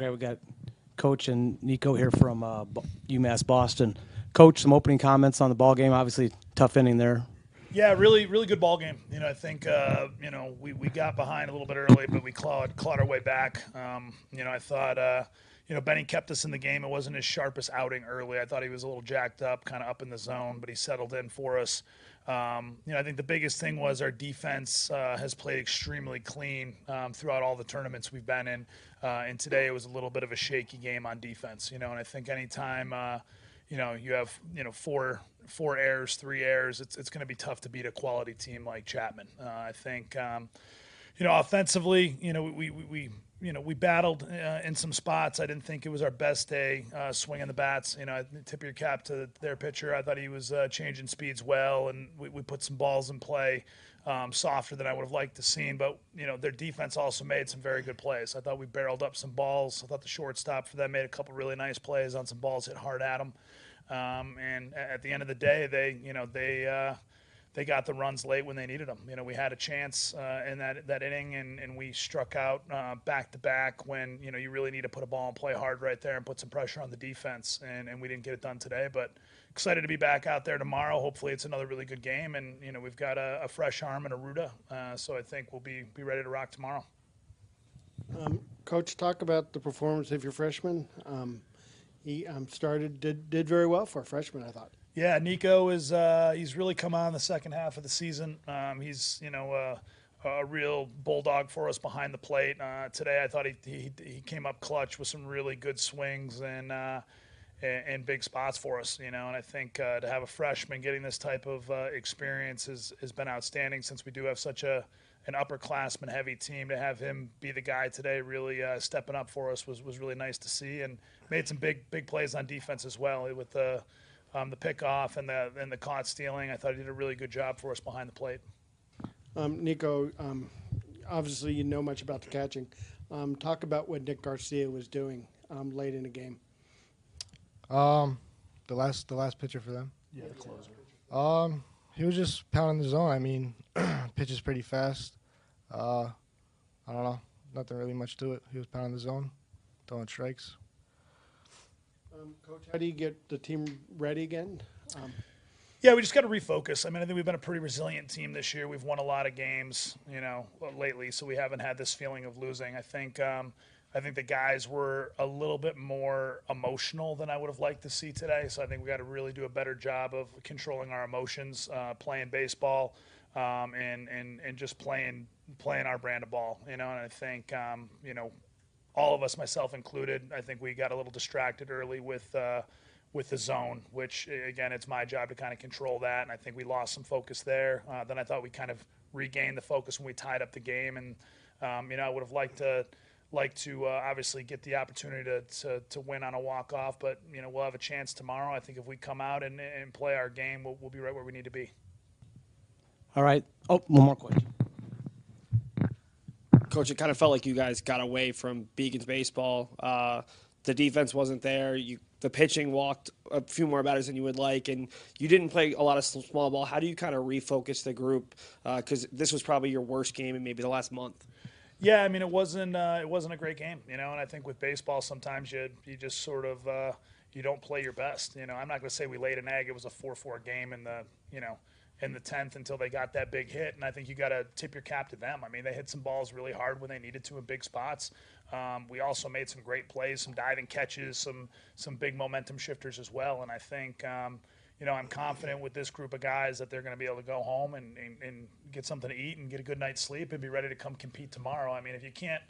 Okay, we got Coach and Niko here from UMass Boston. Coach, some opening comments on the ball game. Obviously, tough inning there. Yeah, really, really good ball game. I think we got behind a little bit early, but we clawed our way back. I thought Benny kept us in the game. It wasn't his sharpest outing early. I thought he was a little jacked up, kind of up in the zone, but he settled in for us. I think the biggest thing was our defense has played extremely clean throughout all the tournaments we've been in, and today it was a little bit of a shaky game on defense. And I think anytime you have four errors, 3 errors, it's going to be tough to beat a quality team like Chapman. I think offensively, we battled in some spots. I didn't think it was our best day swinging the bats. I tip your cap to their pitcher. I thought he was changing speeds well, and we put some balls in play softer than I would have liked to see. But their defense also made some very good plays. I thought we barreled up some balls. I thought the shortstop for them made a couple really nice plays on some balls hit hard at them. And at the end of the day, they got the runs late when they needed them. We had a chance in that inning, and we struck out back to back when you really need to put a ball and play hard right there and put some pressure on the defense. And we didn't get it done today, but excited to be back out there tomorrow. Hopefully, it's another really good game, and we've got a fresh arm and a Ruda, so I think we'll be ready to rock tomorrow. Coach, talk about the performance of your freshman. He did very well for a freshman, I thought. Yeah, Niko is he's really come on the second half of the season. He's a real bulldog for us behind the plate. Today I thought he came up clutch with some really good swings and big spots for us. And I think to have a freshman getting this type of experience has been outstanding since we do have such an upperclassman heavy team. To have him be the guy today, really stepping up for us was really nice to see, and made some big plays on defense as well with the pickoff and the caught stealing. I thought he did a really good job for us behind the plate. Niko, obviously you know much about the catching. Talk about what Nick Garcia was doing late in the game. The last pitcher for them. Yeah, the closer. He was just pounding the zone. I mean, pitches pretty fast. I don't know, nothing really much to it. He was pounding the zone, throwing strikes. Coach, how do you get the team ready again? Yeah, we just got to refocus. I mean, I think we've been a pretty resilient team this year. We've won a lot of games, lately, so we haven't had this feeling of losing. I think the guys were a little bit more emotional than I would have liked to see today. So I think we got to really do a better job of controlling our emotions, playing baseball, and just playing our brand of ball. And I think all of us, myself included, I think we got a little distracted early with the zone, which, again, it's my job to kind of control that. And I think we lost some focus there. Then I thought we kind of regained the focus when we tied up the game. And, I would have liked to obviously get the opportunity to win on a walk-off. But, we'll have a chance tomorrow. I think if we come out and play our game, we'll be right where we need to be. All right. Oh, one more question. Coach, it kind of felt like you guys got away from Beacon's baseball. The defense wasn't there. The pitching walked a few more batters than you would like, and you didn't play a lot of small ball. How do you kind of refocus the group? Because this was probably your worst game in maybe the last month. Yeah, I mean, it wasn't a great game, and I think with baseball sometimes you just sort of you don't play your best. I'm not going to say we laid an egg. It was a 4-4 game in the 10th until they got that big hit, and I think you got to tip your cap to them. I mean, they hit some balls really hard when they needed to in big spots. We also made some great plays, some diving catches, some big momentum shifters as well, and I think I'm confident with this group of guys that they're going to be able to go home and get something to eat and get a good night's sleep and be ready to come compete tomorrow. I mean, if you can't,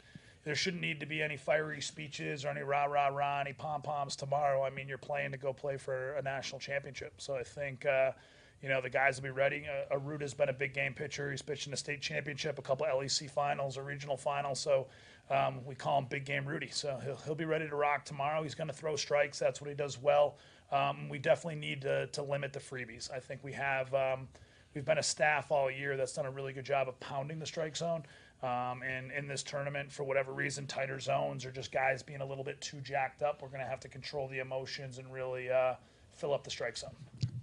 there shouldn't need to be any fiery speeches or any rah-rah-rah, any pom-poms tomorrow. I mean, you're playing to go play for a national championship. So I think, the guys will be ready. Aruta's been a big game pitcher. He's pitched in a state championship, a couple of LEC finals, a regional final. So we call him Big Game Rudy. So he'll be ready to rock tomorrow. He's going to throw strikes. That's what he does well. We definitely need to limit the freebies. I think we've been a staff all year that's done a really good job of pounding the strike zone. And in this tournament, for whatever reason, tighter zones or just guys being a little bit too jacked up, we're going to have to control the emotions and really fill up the strike zone.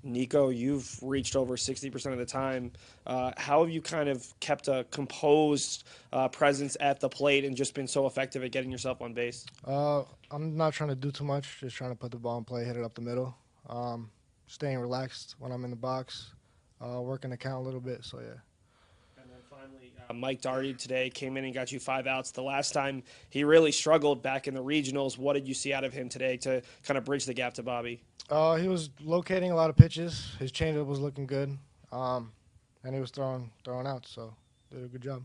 Niko, you've reached over 60% of the time. How have you kind of kept a composed presence at the plate and just been so effective at getting yourself on base? I'm not trying to do too much, just trying to put the ball in play, hit it up the middle. Staying relaxed when I'm in the box, working the count a little bit, so yeah. And then finally, Mike Daugherty today came in and got you 5 outs. The last time he really struggled back in the regionals. What did you see out of him today to kind of bridge the gap to Bobby? He was locating a lot of pitches. His changeup was looking good, and he was throwing out, so did a good job.